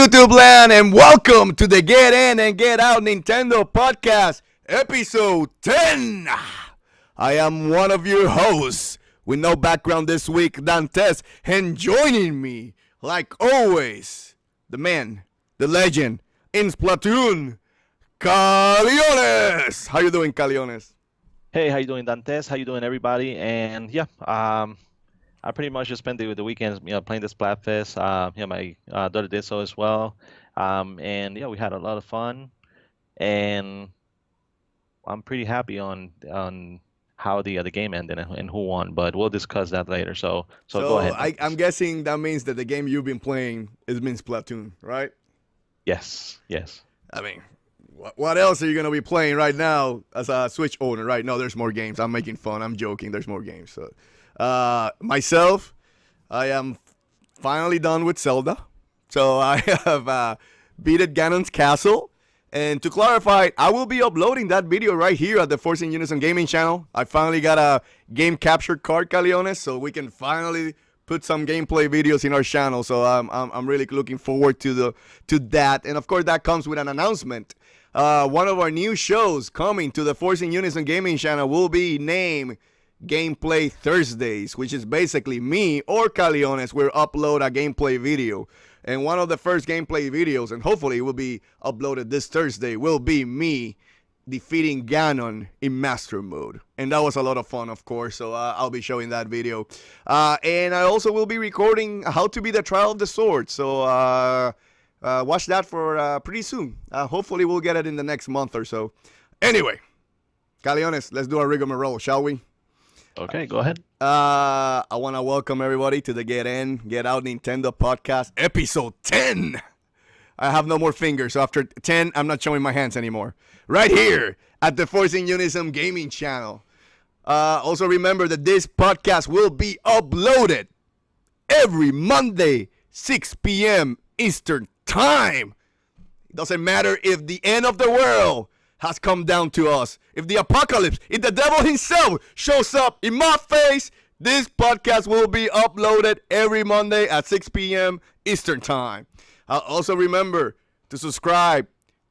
YouTube land, and welcome to the Get In and Get Out Nintendo Podcast, Episode 10. I am one of your hosts with no background this week, Dantes, and joining me, like always, the man, the legend, in Splatoon, Caliones. How you doing, Caliones? Hey, how you doing, Dantes? How you doing, everybody? And yeah, I pretty much just spent the weekends, playing the Splatfest. My daughter did so as well. And yeah, we had a lot of fun, and I'm pretty happy on how the game ended and who won. But we'll discuss that later. So go ahead. I'm guessing that means that the game you've been playing has been Splatoon, right? Yes. I mean, what else are you going to be playing right now as a Switch owner, right? No, there's more games. I'm making fun. I'm joking. There's more games. So, myself, I am finally done with Zelda. So I have beaten Ganon's Castle. And to clarify, I will be uploading that video right here at the Force In Unison gaming channel. I finally got a game capture card, Caliones, so we can finally put some gameplay videos in our channel. So I'm really looking forward to that. And of course, that comes with an announcement. One of our new shows coming to the Force In Unison gaming channel will be named Gameplay Thursdays, which is basically me or Caliones will upload a gameplay video. And one of the first gameplay videos, and hopefully it will be uploaded this Thursday, will be me defeating Ganon in Master Mode. And that was a lot of fun, of course, so I'll be showing that video. And I also will be recording How to Be the Trial of the Sword, so watch that for pretty soon. Hopefully we'll get it in the next month or so. Anyway, Caliones, let's do a rigmarole, shall we? Okay, go ahead. I want to welcome everybody to the Get In, Get Out Nintendo Podcast, Episode 10. I have no more fingers, so after 10, I'm not showing my hands anymore. Right here at the Force In Unison gaming channel. Also remember that this podcast will be uploaded every Monday, 6 p.m. Eastern Time. It doesn't matter if the end of the world has come down to us. If the apocalypse, if the devil himself shows up in my face, this podcast will be uploaded every Monday at 6 p.m. Eastern Time. Also remember to subscribe,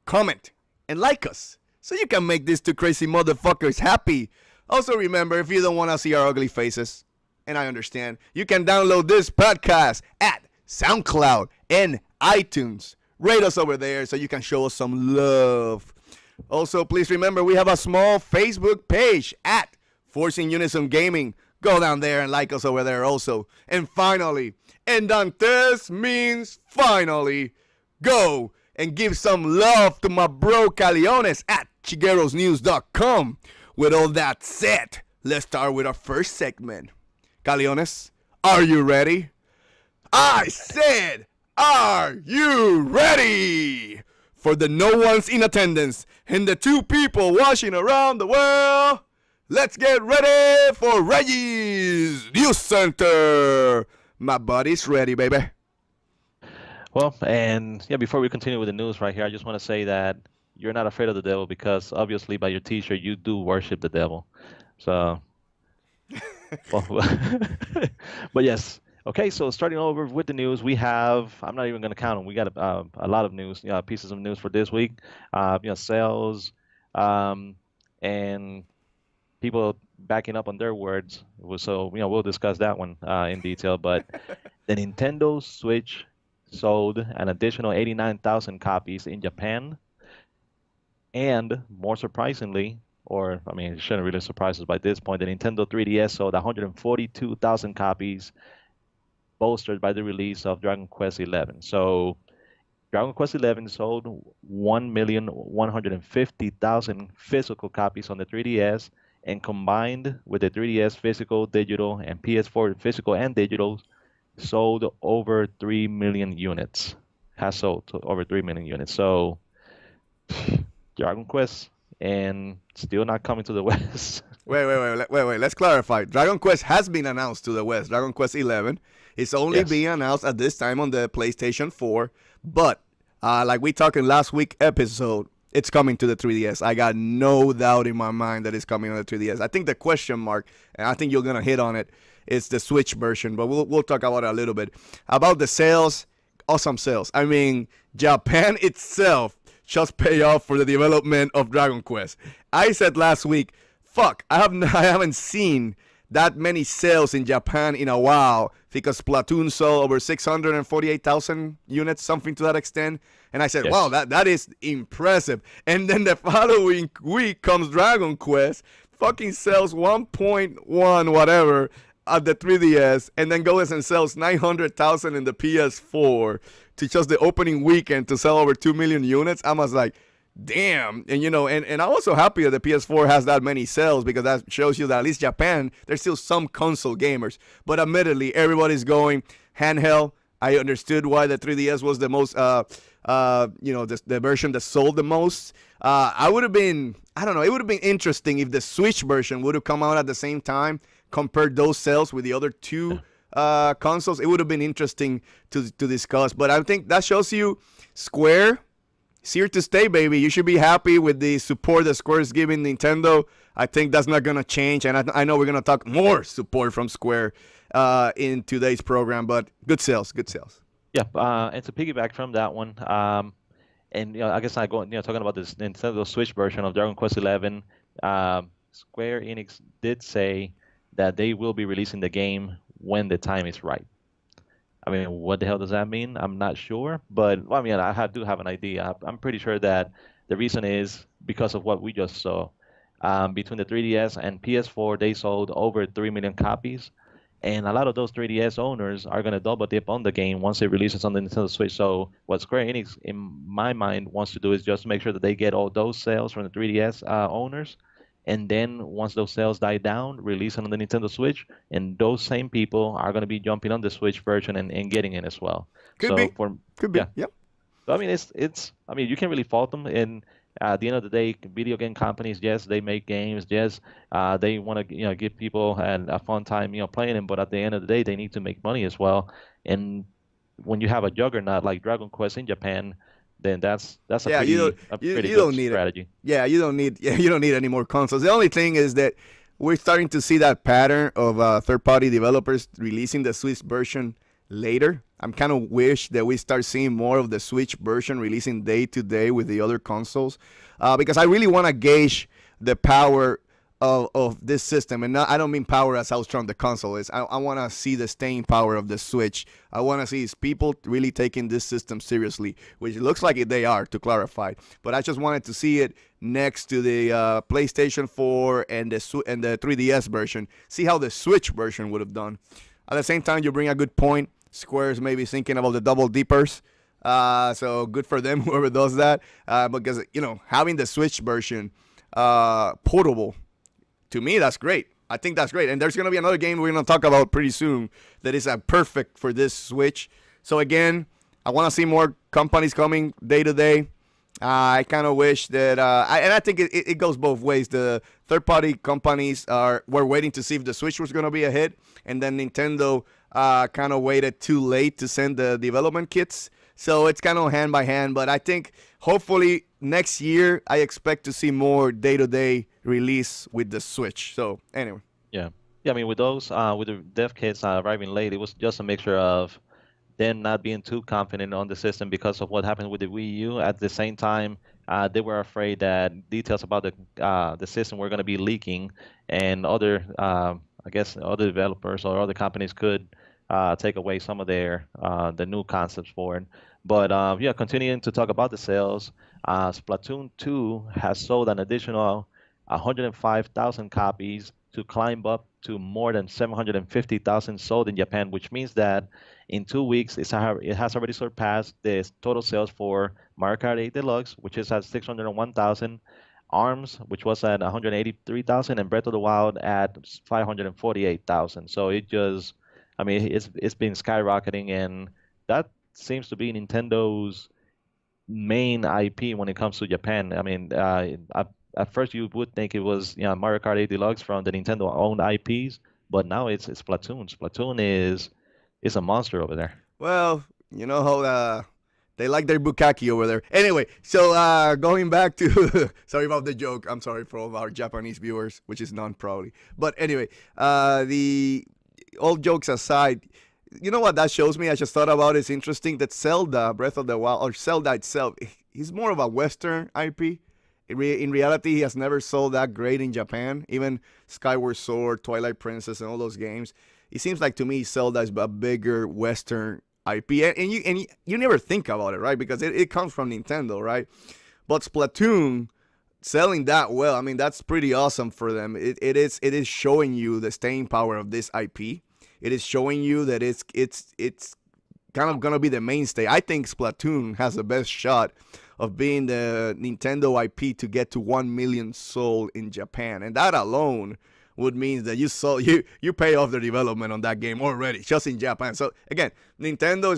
comment, and like us so you can make these two crazy motherfuckers happy. Also remember, if you don't want to see our ugly faces, and I understand, you can download this podcast at SoundCloud and iTunes. Rate us over there so you can show us some love. Also, please remember, we have a small Facebook page at Force In Unison Gaming. Go down there and like us over there also. And finally, and Dantes means finally, go and give some love to my bro Caliones at chiguerosnews.com. With all that said, let's start with our first segment. Caliones, are you ready? I said, are you ready? For the no ones in attendance and the two people watching around the world, let's get ready for Reggie's News Center. My buddy's ready, baby. Well, and yeah, before we continue with the news right here, I just want to say that you're not afraid of the devil because obviously by your t-shirt, you do worship the devil. So, but yes. Okay, so starting over with the news, we have, I'm not even going to count them. We got a lot of news, pieces of news for this week. Sales, and people backing up on their words. So, we'll discuss that one in detail. But the Nintendo Switch sold an additional 89,000 copies in Japan. And more surprisingly, it shouldn't really surprise us by this point, the Nintendo 3DS sold 142,000 copies, bolstered by the release of Dragon Quest XI. So Dragon Quest XI sold 1,150,000 physical copies on the 3DS, and combined with the 3DS physical, digital, and PS4 physical and digital, sold over 3 million units. Has sold over 3 million units. So Dragon Quest, and still not coming to the West. Wait. Let's clarify. Dragon Quest has been announced to the West. Dragon Quest 11 is only being announced at this time on the PlayStation 4. But like we talked in last week's episode, it's coming to the 3DS. I got no doubt in my mind that it's coming on the 3DS. I think the question mark, and I think you're gonna hit on it, is the Switch version. But we'll talk about it a little bit. About the sales, awesome sales. I mean, Japan itself just pay off for the development of Dragon Quest. I said last week, fuck, I haven't seen that many sales in Japan in a while because Splatoon sold over 648,000 units, something to that extent. And I said, Yes. wow, that is impressive. And then the following week comes Dragon Quest, fucking sells 1.1 whatever at the 3DS, and then goes and sells 900,000 in the PS4 to just the opening weekend to sell over 2 million units. I was like, damn. And and I'm also happy that the PS4 has that many sales because that shows you that at least Japan, there's still some console gamers. But admittedly, everybody's going handheld. I understood why the 3DS was the most, the version that sold the most. It would have been interesting if the Switch version would have come out at the same time, compared those sales with the other two consoles. It would have been interesting to discuss. But I think that shows you Square is here to stay, baby. You should be happy with the support that Square is giving Nintendo. I think that's not going to change. And I know we're going to talk more support from Square in today's program. But good sales, good sales. Yeah, and to piggyback from that one, and I guess talking about this Nintendo Switch version of Dragon Quest XI, Square Enix did say that they will be releasing the game when the time is right. I mean, what the hell does that mean? I'm not sure, but well, I mean, do have an idea. I'm pretty sure that the reason is because of what we just saw. Between the 3DS and PS4, they sold over 3 million copies, and a lot of those 3DS owners are going to double dip on the game once it releases on the Nintendo Switch. So what Square Enix, in my mind, wants to do is just make sure that they get all those sales from the 3DS owners, and then once those sales die down, release it on the Nintendo Switch, and those same people are going to be jumping on the Switch version and getting it as well. Could be. Yeah. Yep. So I mean, it's I mean, you can't really fault them. And at the end of the day, video game companies, yes, they make games. Yes, they want to give people a fun time playing them. But at the end of the day, they need to make money as well. And when you have a juggernaut like Dragon Quest in Japan, then that's a pretty good strategy. Yeah, you don't need any more consoles. The only thing is that we're starting to see that pattern of third-party developers releasing the Switch version later. I'm kind of wish that we start seeing more of the Switch version releasing day to day with the other consoles, because I really want to gauge the power of this system. And I don't mean power as how strong the console is. I want to see the staying power of the Switch. I want to see is people really taking this system seriously, which it looks like they are, to clarify. But I just wanted to see it next to the PlayStation 4 and the 3DS version. See how the Switch version would have done. At the same time, you bring a good point. Square's maybe thinking about the double dippers. So good for them, whoever does that. Because, having the Switch version portable, to me, that's great. I think that's great. And there's going to be another game we're going to talk about pretty soon that is perfect for this Switch. So, again, I want to see more companies coming day to day. I kind of wish that, and I think it goes both ways. The third-party companies were waiting to see if the Switch was going to be a hit, and then Nintendo kind of waited too late to send the development kits. So it's kind of hand by hand, but I think hopefully next year I expect to see more day-to-day release with the Switch. So anyway. Yeah. I mean, with those, with the dev kits arriving late, it was just a mixture of them not being too confident on the system because of what happened with the Wii U. At the same time, they were afraid that details about the system were going to be leaking, and other, other developers or other companies could take away some of the new concepts for it. But continuing to talk about the sales, Splatoon 2 has sold an additional 105,000 copies to climb up to more than 750,000 sold in Japan, which means that in 2 weeks it has already surpassed the total sales for Mario Kart 8 Deluxe, which is at 601,000, ARMS, which was at 183,000, and Breath of the Wild at 548,000. So it's been skyrocketing, and that seems to be Nintendo's main IP when it comes to Japan. I mean, at first you would think it was Mario Kart 8 Deluxe from the Nintendo-owned IPs, but now it's Splatoon. Splatoon is a monster over there. Well, you know how they like their bukkake over there. Anyway, so going back to sorry about the joke. I'm sorry for all of our Japanese viewers, which is none probably. But anyway, the all jokes aside, You know what that shows me? I just thought about it. It's interesting that Zelda, Breath of the Wild, or Zelda itself, he's more of a Western IP. In reality, he has never sold that great in Japan. Even Skyward Sword, Twilight Princess, and all those games. It seems like to me Zelda is a bigger Western IP, and you never think about it, right? Because it comes from Nintendo, right? But Splatoon selling that well, I mean, that's pretty awesome for them. It is showing you the staying power of this IP. It is showing you that it's kind of gonna be the mainstay. I think Splatoon has the best shot of being the Nintendo IP to get to 1 million sold in Japan, and that alone would mean that you pay off the development on that game already, just in Japan. So again, Nintendo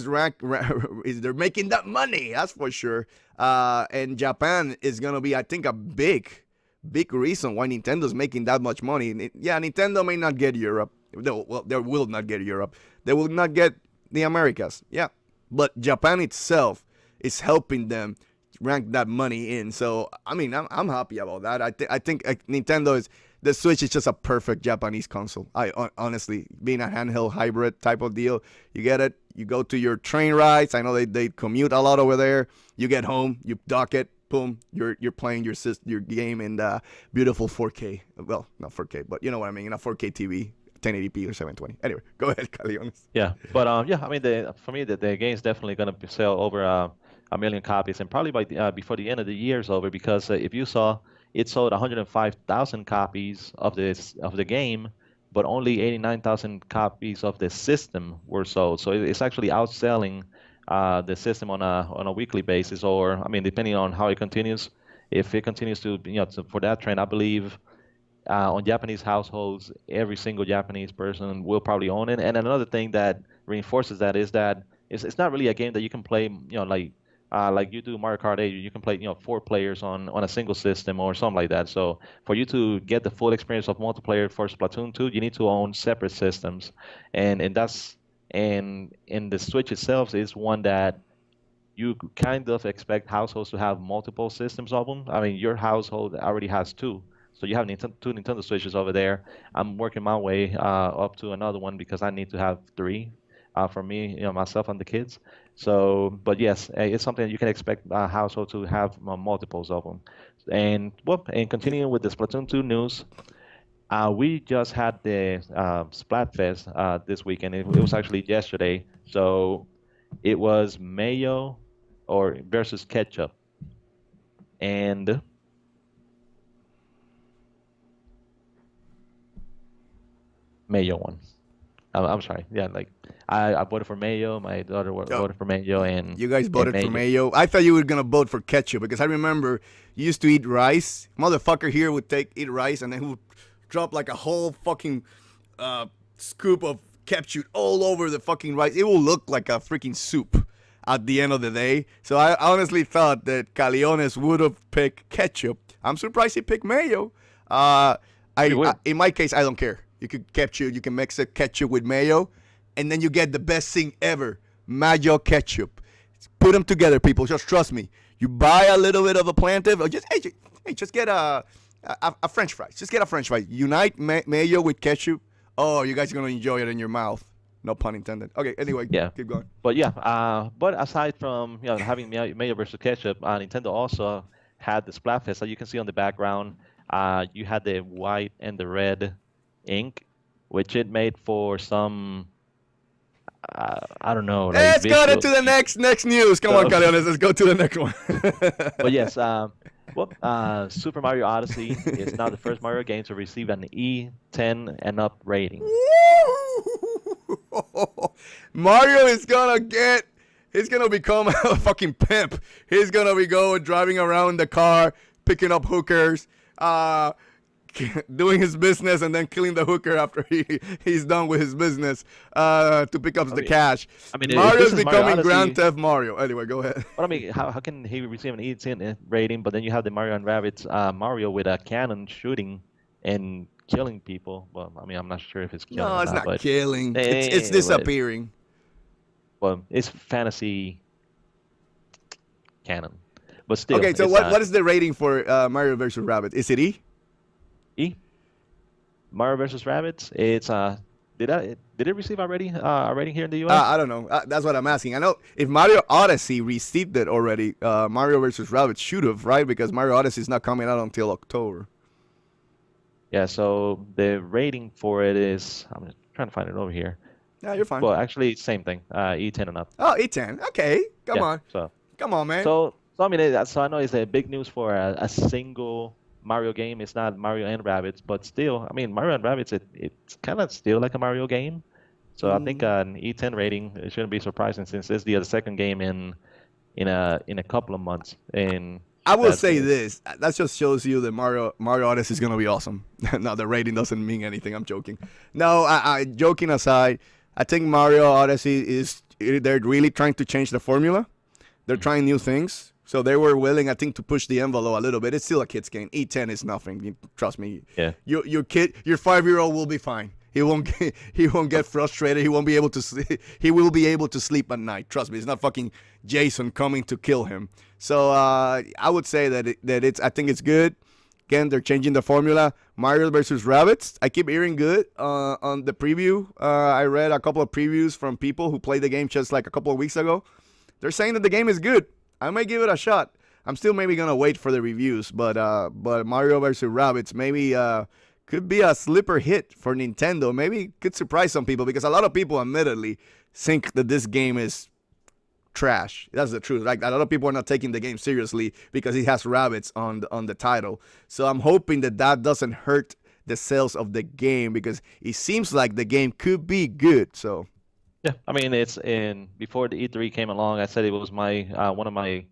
is they're making that money, that's for sure. And Japan is gonna be, I think, a big reason why Nintendo's making that much money. Yeah, Nintendo may not get Europe. Well, they will not get Europe. They will not get the Americas. Yeah, but Japan itself is helping them rank that money in. So I mean, I'm happy about that. I think Nintendo is. The Switch is just a perfect Japanese console. Honestly, being a handheld hybrid type of deal, you get it. You go to your train rides. I know they commute a lot over there. You get home, you dock it, boom, you're playing your game in beautiful 4K. Well, not 4K, but you know what I mean, in a 4K TV, 1080p or 720. Anyway, go ahead, Caliones. Yeah, but yeah, I mean, for me, the game's definitely gonna sell over a million copies, and probably by before the end of the year is over, because if you saw. It sold 105,000 copies of the game, but only 89,000 copies of the system were sold. So it's actually outselling the system on a weekly basis, or I mean, depending on how it continues. If it continues to, for that trend, I believe on Japanese households, every single Japanese person will probably own it. And another thing that reinforces that is that it's not really a game that you can play, like you do Mario Kart 8, you can play, 4 players on a single system or something like that. So for you to get the full experience of multiplayer for Splatoon 2, you need to own separate systems, and the Switch itself is one that you kind of expect households to have multiple systems of them. I mean, your household already has 2. So you have two Nintendo Switches over there. I'm working my way up to another one because I need to have 3 for me, myself and the kids. So, but yes, it's something that you can expect a household to have multiples of them. And continuing with the Splatoon 2 news, we just had the Splatfest this weekend. It was actually yesterday. So it was mayo versus ketchup. And mayo won. I'm sorry. Yeah, like I voted for mayo. My daughter voted for mayo, and you guys voted for mayo. I thought you were gonna vote for ketchup because I remember you used to eat rice. Motherfucker here would eat rice and then he would drop like a whole fucking scoop of ketchup all over the fucking rice. It will look like a freaking soup at the end of the day. So I honestly thought that Caliones would have picked ketchup. I'm surprised he picked mayo. In my case, I don't care. You can mix a ketchup with mayo, and then you get the best thing ever, mayo ketchup. Put them together, people. Just trust me. You buy a little bit of a plantain, or just get a French fries. Just get a French fry. Unite mayo with ketchup. Oh, you guys are gonna enjoy it in your mouth. No pun intended. Okay. Anyway, yeah. Keep going. But yeah, but aside from having mayo versus ketchup, Nintendo also had the Splatfest that you can see on the background. You had the white and the red ink, which it made for some I don't know. Let's go to the next news. Come on, Caliones, let's go to the next one. But yes, Super Mario Odyssey is now the first Mario game to receive an E10 and up rating. Mario is he's gonna become a fucking pimp. He's gonna be driving around the car, picking up hookers, doing his business and then killing the hooker after he's done with his business to pick up the cash. I mean, Mario's becoming Grand Theft Mario. Anyway, go ahead. But I mean, how can he receive an E10 rating, but then you have the Mario and Rabbids Mario with a cannon shooting and killing people? Well, I mean, I'm not sure if it's killing. No, it's not killing. It's disappearing. Well, it's fantasy canon. But still. Okay, so what is the rating for Mario vs. Rabbids? Is it E? E. Mario vs. Rabbids, it's Did it receive already a rating here in the U.S.? I don't know. That's what I'm asking. I know if Mario Odyssey received it already, Mario versus Rabbit should have, right? Because Mario Odyssey is not coming out until October. Yeah. So the rating for it is, I'm just trying to find it over here. Yeah, you're fine. Well, actually, same thing. E10 and up. Oh, E10. Okay, come Yeah. on, So come on, man. so I mean, so I know it's a big news for a single Mario game. It's not Mario and Rabbids, but still, I mean, Mario and Rabbids, it's kind of still like a Mario game. So I think Mm, an E10 rating, it shouldn't be surprising since it's the second game in a couple of months. And I will that's say this. That just shows you that Mario Odyssey is gonna be awesome. No, the rating doesn't mean anything. I'm joking. No, joking aside, I think Mario Odyssey is they're really trying to change the formula. They're trying new things. So they were willing, I think, to push the envelope a little bit. It's still a kid's game. E10 is nothing. Trust me. yeah. Your 5-year-old will be fine. He won't get frustrated. He won't be able to sleep. He will be able to sleep at night. Trust me. It's not fucking Jason coming to kill him. So I would say that it's I think it's good. Again, they're changing the formula. Mario versus Rabbits. I keep hearing good on the preview. I read a couple of previews from people who played the game just like a couple of weeks ago. They're saying that the game is good. I might give it a shot. I'm still maybe gonna wait for the reviews, but Mario vs. Rabbids maybe could be a sleeper hit for Nintendo. Maybe could surprise some people because a lot of people, admittedly, think that this game is trash. That's the truth. Like a lot of people are not taking the game seriously because it has rabbits on the title. So I'm hoping that that doesn't hurt the sales of the game because it seems like the game could be good. So Yeah, I mean, it's in before the E3 came along. I said it was my one of my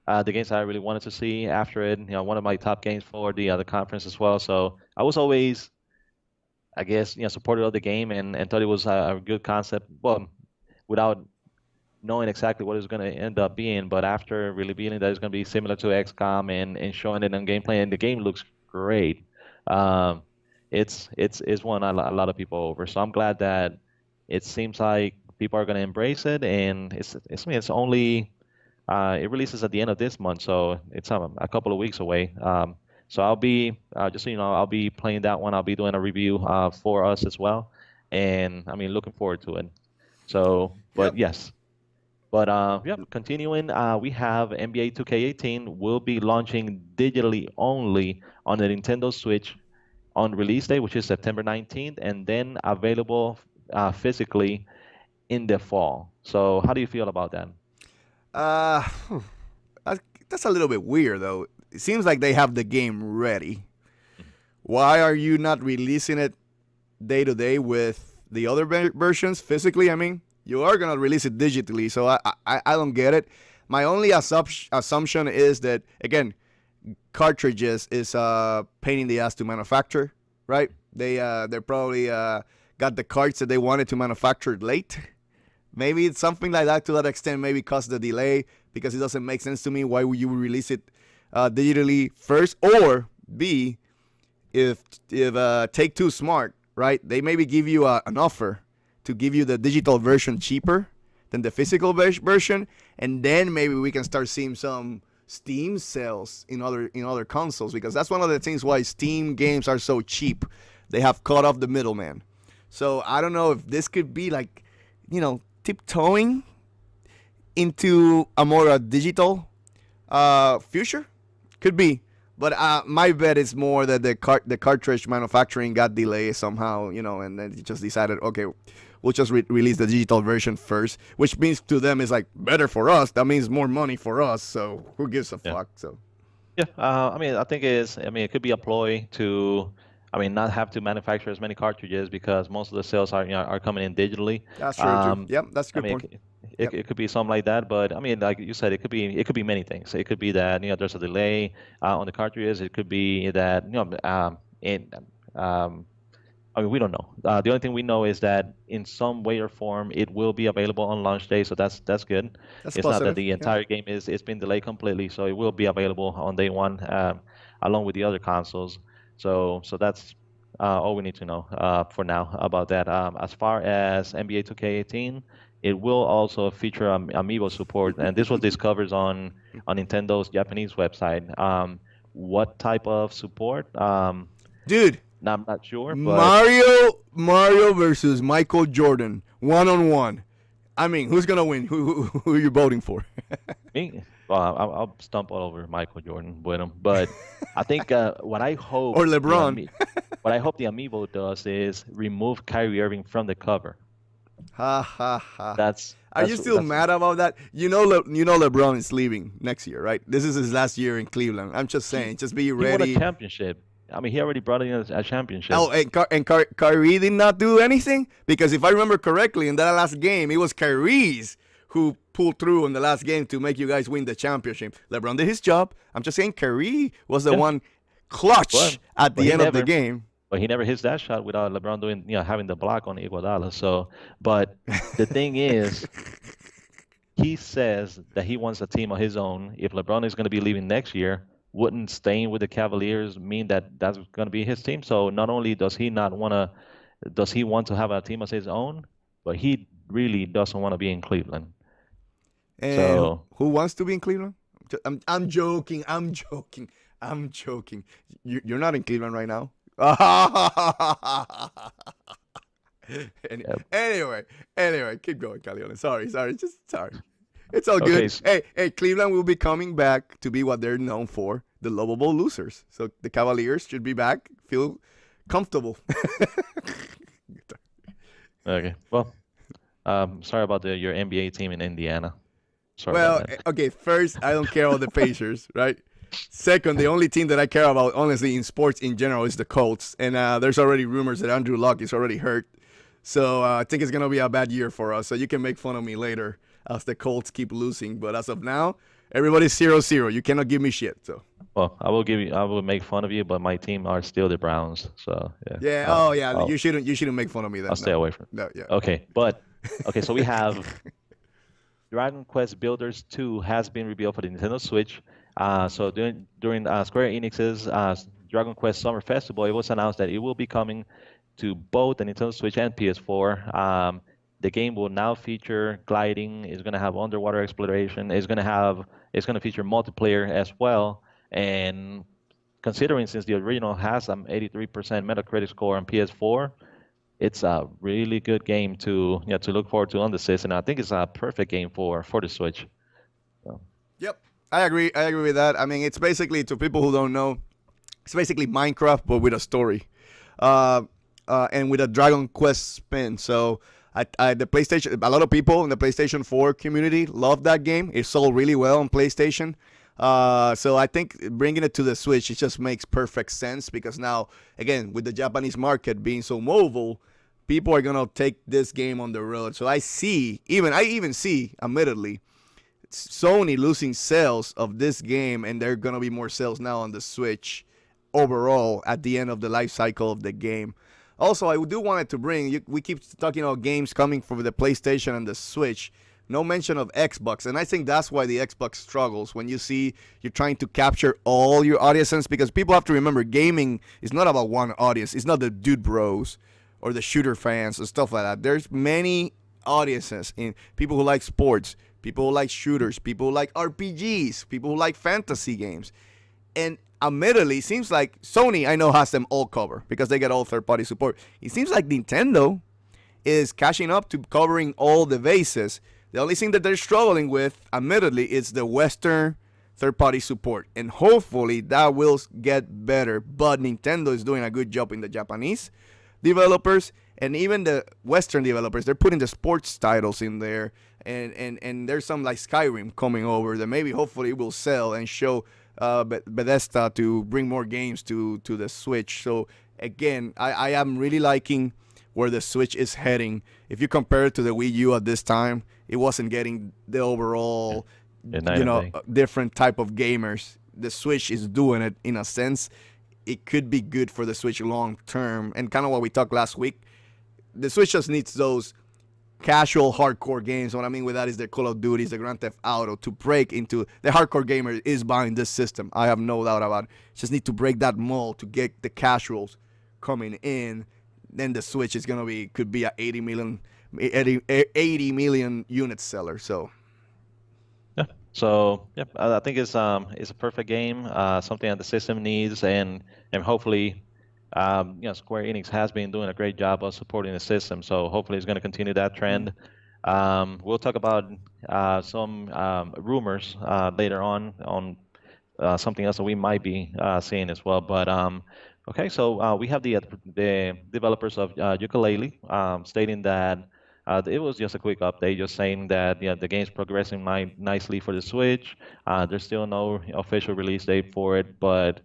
the games I really wanted to see after it. One of my top games for the conference as well. So I was always, I guess, supportive of the game and thought it was a good concept. Well, without knowing exactly what it's going to end up being, but after revealing that it's going to be similar to XCOM and showing it in gameplay, and the game looks great. Um, it's won a lot of people over. So I'm glad that it seems like people are going to embrace it, and I mean, it's only it releases at the end of this month, so it's a couple of weeks away. So I'll be just so you know, I'll be playing that one. I'll be doing a review for us as well, and I mean, looking forward to it. So, but yep. yes. But yeah, continuing, we have NBA 2K18 will be launching digitally only on the Nintendo Switch on release day, which is September 19th, and then available physically in the fall. So how do you feel about that? Uh, that's a little bit weird though. It seems like they have the game ready. Why are you not releasing it day to day with the other versions physically? I mean, you are gonna release it digitally, so I don't get it. My only assumption is that again, cartridges is pain in the ass to manufacture, right? They're probably got the cards that they wanted to manufacture late. Maybe it's something like that to that extent. Maybe cause the delay because it doesn't make sense to me. Why would you release it digitally first? Or B, if Take Two smart, right? They maybe give you an offer to give you the digital version cheaper than the physical version, and then maybe we can start seeing some Steam sales in other consoles because that's one of the things why Steam games are so cheap. They have cut off the middleman. So I don't know if this could be like, tiptoeing into a more digital future. Could be. But my bet is more that the cartridge manufacturing got delayed somehow, and then it just decided, okay, we'll just release the digital version first, which means to them is like better for us. That means more money for us. So who gives a fuck? So Yeah, I mean, I mean, it could be a ploy to, I mean, not have to manufacture as many cartridges because most of the sales are coming in digitally. that's true too. Yep, that's a I good mean, point. it could be something like that, but I mean, like you said, it could be many things. It could be that there's a delay on the cartridges. It could be that um, I mean, we don't know. The only thing we know is that in some way or form, it will be available on launch day, so that's good. That's It's not that positive. the Yep. entire game is it's been delayed completely, so it will be available on day one, along with the other consoles. So that's all we need to know for now about that. As far as NBA 2K18, it will also feature amiibo support, and this was discovered on Nintendo's Japanese website. What type of support? Dude, Now, I'm not sure, but Mario versus Michael Jordan, 1-on-1. I mean, who's gonna win? Who are you voting for? me, well, I'll stump all over Michael Jordan with him. But I think what I hope Or LeBron? what I hope the Amiibo does is remove Kyrie Irving from the cover. Ha ha ha. That's Are you that's still that's mad about that? You know LeBron is leaving next year, right? This is his last year in Cleveland. I'm just he saying, just be he won a ready. championship. I mean, he already brought in a championship. Oh, and Kyrie did not do anything because if I remember correctly, in that last game, it was Kyrie's who pulled through in the last game to make you guys win the championship. LeBron did his job. I'm just saying Kyrie was the Yeah, one clutch but at but the he end of the never game. but he never hits that shot without LeBron doing having the block on Iguodala. So, but the thing is, he says that he wants a team of his own. If LeBron is going to be leaving next year, wouldn't staying with the Cavaliers mean that that's going to be his team? So not only does he want to have a team of his own, but he really doesn't want to be in Cleveland. And So who wants to be in Cleveland? I'm joking. I'm joking. I'm joking. You're not in Cleveland right now. Any- yeah. anyway, keep going, Calione. Sorry, just sorry. It's all Okay. good. Hey, Cleveland will be coming back to be what they're known for, the lovable losers. So the Cavaliers should be back, feel comfortable. Okay. Well, sorry about your NBA team in Indiana. Sorry Well, about that. okay, first, I don't care about the Pacers, right? Second, the only team that I care about, honestly, in sports in general, is the Colts. And there's already rumors that Andrew Luck is already hurt. So I think it's going to be a bad year for us. So you can make fun of me later as the Colts keep losing. But as of now, everybody's 0-0. You cannot give me shit. So Well, I will make fun of you, but my team are still the Browns. So yeah, yeah, I'll, you shouldn't make fun of me then. I'll stay No, away from. no, yeah. Okay, so we have Dragon Quest Builders 2 has been revealed for the Nintendo Switch. So during Square Enix's Dragon Quest Summer Festival, it was announced that it will be coming to both the Nintendo Switch and PS4. The game will now feature gliding. It's going to have underwater exploration. It's going to feature multiplayer as well. And considering since the original has an 83% Metacritic score on PS4, it's a really good game to look forward to on the system. I think it's a perfect game for the Switch. So, Yep, I agree. I agree with that. I mean, it's basically, to people who don't know, it's basically Minecraft but with a story, and with a Dragon Quest spin. So, the PlayStation, a lot of people in the PlayStation 4 community love that game. It sold really well on PlayStation. So I think bringing it to the Switch, it just makes perfect sense because now, again, with the Japanese market being so mobile, people are gonna take this game on the road. So I even see, admittedly, Sony losing sales of this game, and there are gonna be more sales now on the Switch overall at the end of the life cycle of the game. Also, I do want to bring, we keep talking about games coming from the PlayStation and the Switch. No mention of Xbox, and I think that's why the Xbox struggles when you see you're trying to capture all your audiences, because people have to remember gaming is not about one audience. It's not the dude bros or the shooter fans or stuff like that. There's many audiences in people who like sports, people who like shooters, people who like RPGs, people who like fantasy games. And admittedly, it seems like Sony, I know, has them all covered because they get all third-party support. It seems like Nintendo is catching up to covering all the bases. The only thing that they're struggling with, admittedly, is the Western third-party support. And hopefully that will get better. But Nintendo is doing a good job in the Japanese developers and even the Western developers. They're putting the sports titles in there. And there's some like Skyrim coming over that maybe hopefully will sell and show Bethesda to bring more games to the Switch. So again, I am really liking where the Switch is heading. If you compare it to the Wii U at this time, it wasn't getting the overall, different type of gamers. The Switch is doing it in a sense. It could be good for the Switch long term. And kind of what we talked last week, the Switch just needs those casual hardcore games. What I mean with that is the Call of Duties, the Grand Theft Auto, to break into the hardcore gamer is buying this system. I have no doubt about it. Just need to break that mold to get the casuals coming in. Then the Switch is could be a 80 million unit seller. So yeah. So yeah, I think it's a perfect game, something that the system needs, and hopefully Square Enix has been doing a great job of supporting the system, so hopefully it's going to continue that trend. We'll talk about some rumors later on something else that we might be seeing as well. But okay, so we have the developers of Ukulele stating that it was just a quick update, just saying that the game's progressing nicely for the Switch. There's still no official release date for it, but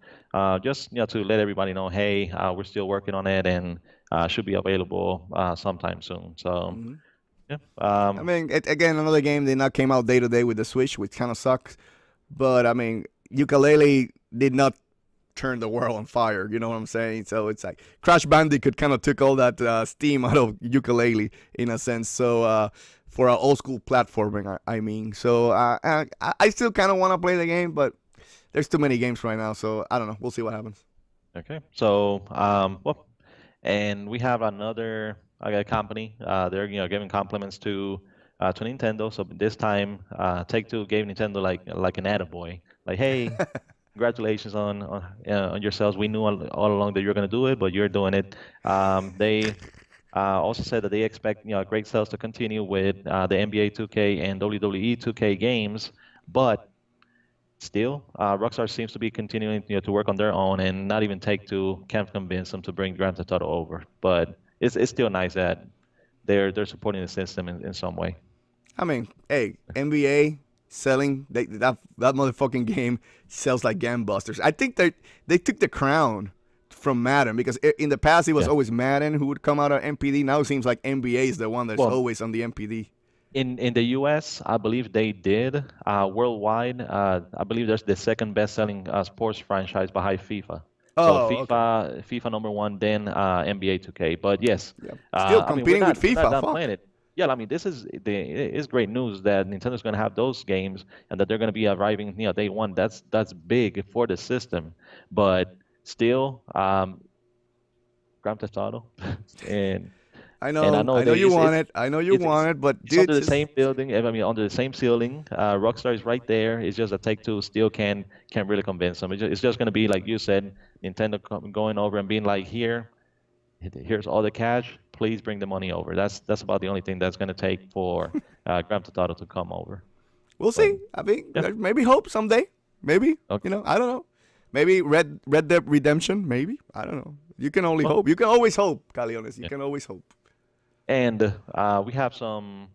just to let everybody know, hey, we're still working on it and should be available sometime soon. So Hmm. yeah, I mean, again, another game that not came out day to day with the Switch, which kind of sucks. But I mean, Ukulele did not turn the world on fire. You know what I'm saying? So it's like Crash Bandicoot kind of took all that steam out of Ukulele in a sense. So for old school platforming, I mean, so I still kind of want to play the game, but there's too many games right now. So I don't know. We'll see what happens. okay. So well, and we have another company. They're giving compliments to Nintendo. So this time, Take-Two gave Nintendo like an attaboy. Like, hey, congratulations on yourselves. We knew all along that you're going to do it, but you're doing it. They also said that they expect great sales to continue with the NBA 2K and WWE 2K games, but still, Rockstar seems to be continuing to work on their own, and not even Take-Two can't convince them to bring Grand Theft Auto over. But it's still nice that they're supporting the system in some way. I mean, hey, NBA selling that motherfucking game sells like gangbusters. I think they took the crown from Madden because in the past it was Yeah. always Madden who would come out of MPD. Now it seems like NBA is the one that's Well, always on the MPD. in the US, I believe they did. Worldwide, I believe there's the second best-selling sports franchise behind FIFA. So Oh, okay. FIFA number one, then NBA 2K. But yes, Yeah. Still I mean we're competing with not FIFA. done Fuck. playing it. Yeah, I mean it's great news that Nintendo's going to have those games and that they're going to be arriving day one. That's big for the system. But still, Grand Theft Auto, and I know I know they you want it's it. I know you want it, but it's under dude, the just same building. I mean, under the same ceiling. Rockstar is right there. It's just that Take-Two still can really convince them. It's just going to be like you said, Nintendo going over and being like, here's all the cash. Please bring the money over. That's about the only thing that's going to take for Grand Theft Auto to come over. we'll But see. I mean, yeah, there's maybe hope someday. Maybe okay. I don't know. Maybe Red Dead Redemption. Maybe I don't know. You can only Well, hope. You can always hope, Caliones. You yeah. can always hope. And we have some,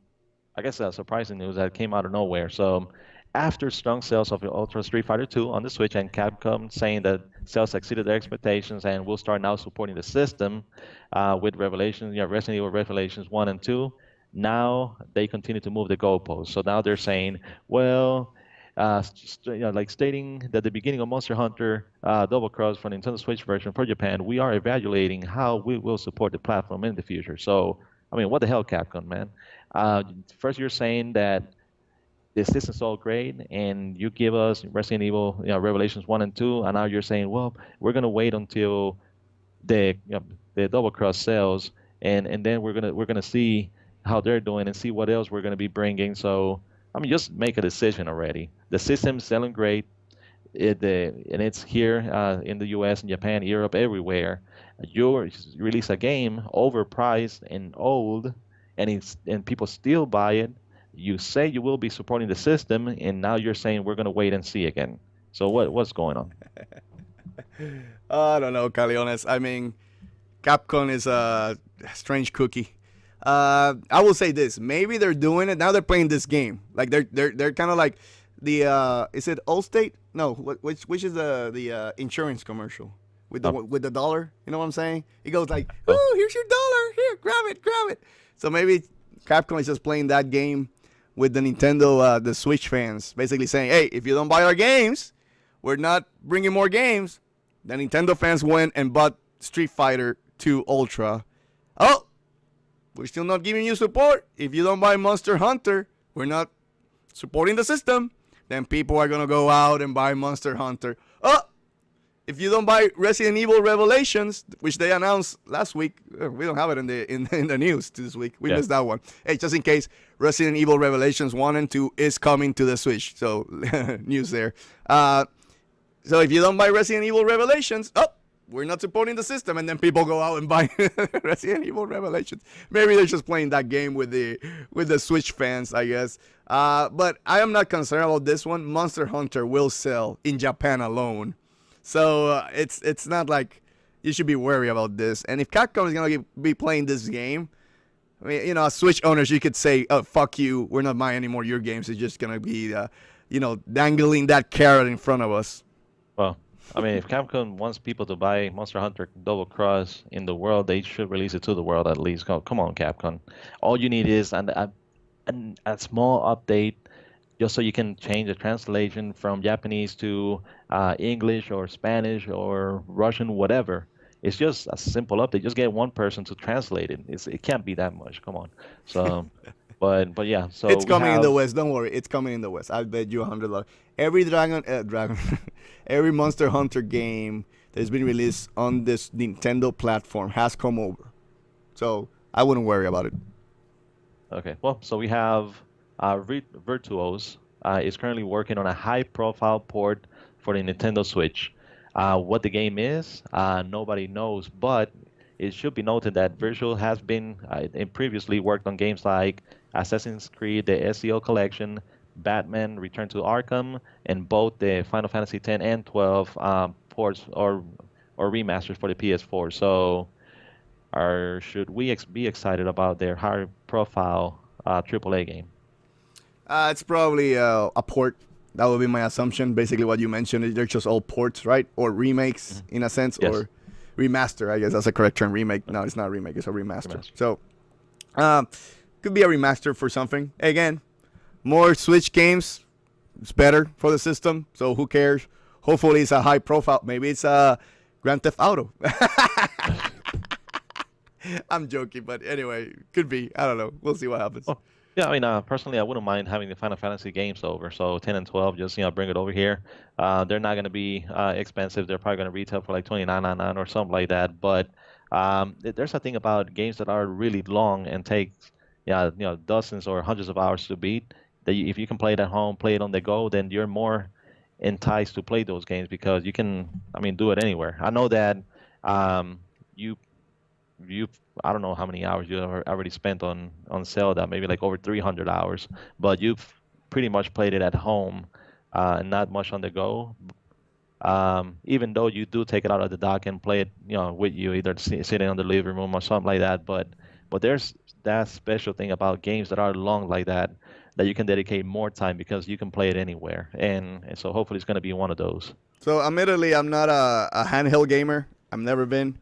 I guess, surprising news that came out of nowhere. So, after strong sales of Ultra Street Fighter 2 on the Switch and Capcom saying that sales exceeded their expectations and will start now supporting the system with Revelations, Resident Evil Revelations 1 and 2, now they continue to move the goalposts. So now they're saying, well, like stating that the beginning of Monster Hunter Double Cross for Nintendo Switch version for Japan, we are evaluating how we will support the platform in the future. So, I mean, what the hell, Capcom, man? First, you're saying that the system's so great, and you give us Resident Evil, Revelations 1 and 2, and now you're saying, well, we're gonna wait until the Double Cross sells, and then we're gonna see how they're doing and see what else we're gonna be bringing. So, I mean, just make a decision already. The system's selling great. And it's here in the U.S. and Japan, Europe, everywhere. You release a game overpriced and old, and people still buy it. You say you will be supporting the system, and now you're saying we're gonna wait and see again. So what's going on? I don't know, Caliones. I mean, Capcom is a strange cookie. I will say this: maybe they're doing it now. They're playing this game. Like they're kind of like the is it Allstate? No, which is the insurance commercial with the dollar? You know what I'm saying? It goes like, Oh, "Oh, here's your dollar. Here, grab it." So maybe Capcom is just playing that game with the Nintendo, the Switch fans, basically saying, "Hey, if you don't buy our games, we're not bringing more games." The Nintendo fans went and bought Street Fighter 2 Ultra. Oh, we're still not giving you support. If you don't buy Monster Hunter, we're not supporting the system. Then people are gonna go out and buy Monster Hunter. Oh, if you don't buy Resident Evil Revelations, which they announced last week, we don't have it in the news this week. We yeah. missed that one. Hey, just in case, Resident Evil Revelations 1 and 2 is coming to the Switch. So news there. So if you don't buy Resident Evil Revelations, oh, we're not supporting the system, and then people go out and buy Resident Evil Revelations. Maybe they're just playing that game with the Switch fans, I guess. But I am not concerned about this one. Monster Hunter will sell in Japan alone, so it's not like you should be worried about this. And if Capcom is gonna be playing this game, I mean, as Switch owners, you could say, "Oh, fuck you, we're not buying any more your games." It's just gonna be, dangling that carrot in front of us. Well, I mean, if Capcom wants people to buy Monster Hunter Double Cross in the world, they should release it to the world at least. Come on, Capcom. All you need is a small update just so you can change the translation from Japanese to English or Spanish or Russian, whatever. It's just a simple update. Just get one person to translate it. It can't be that much. Come on. So, but yeah. So It's we coming in the have. West. Don't worry, it's coming in the West. I bet you $100. Every dragon, every Monster Hunter game that has been released on this Nintendo platform has come over. So I wouldn't worry about it. Okay. Well, so we have Virtuos is currently working on a high-profile port for the Nintendo Switch. What the game is, nobody knows, but it should be noted that Virtual has been previously worked on games like Assassin's Creed, the SEO Collection, Batman: Return to Arkham, and both the Final Fantasy X and 12 ports or remasters for the PS4. So, should we be excited about their high-profile AAA game? It's probably a port. That would be my assumption. Basically, what you mentioned is they're just all ports, right? Or remakes, in a sense, Yes, or remaster. I guess that's a correct term. Remake. No, it's not a remake. It's a remaster. remaster. So, uh, could be a remaster for something. Again, more Switch games. It's better for the system. So who cares? Hopefully, it's a high profile. Maybe it's a Grand Theft Auto. I'm joking, but anyway, could be. I don't know. We'll see what happens. Oh, yeah, I mean, personally, I wouldn't mind having the Final Fantasy games over. So 10 and 12, just bring it over here. They're not going to be expensive. They're probably going to retail for like 29.99 or something like that. But there's a thing about games that are really long and take, yeah, dozens or hundreds of hours to beat. That if you can play it at home, play it on the go, then you're more enticed to play those games because you can, I mean, do it anywhere. I know that you you I don't know how many hours you already spent on Zelda, maybe like over 300 hours, but you've pretty much played it at home, and not much on the go. Even though you do take it out of the dock and play it, with you, either sitting on the living room or something like that. But there's that special thing about games that are long like that you can dedicate more time because you can play it anywhere, and so hopefully it's going to be one of those. So, admittedly, I'm not a handheld gamer. I've never been.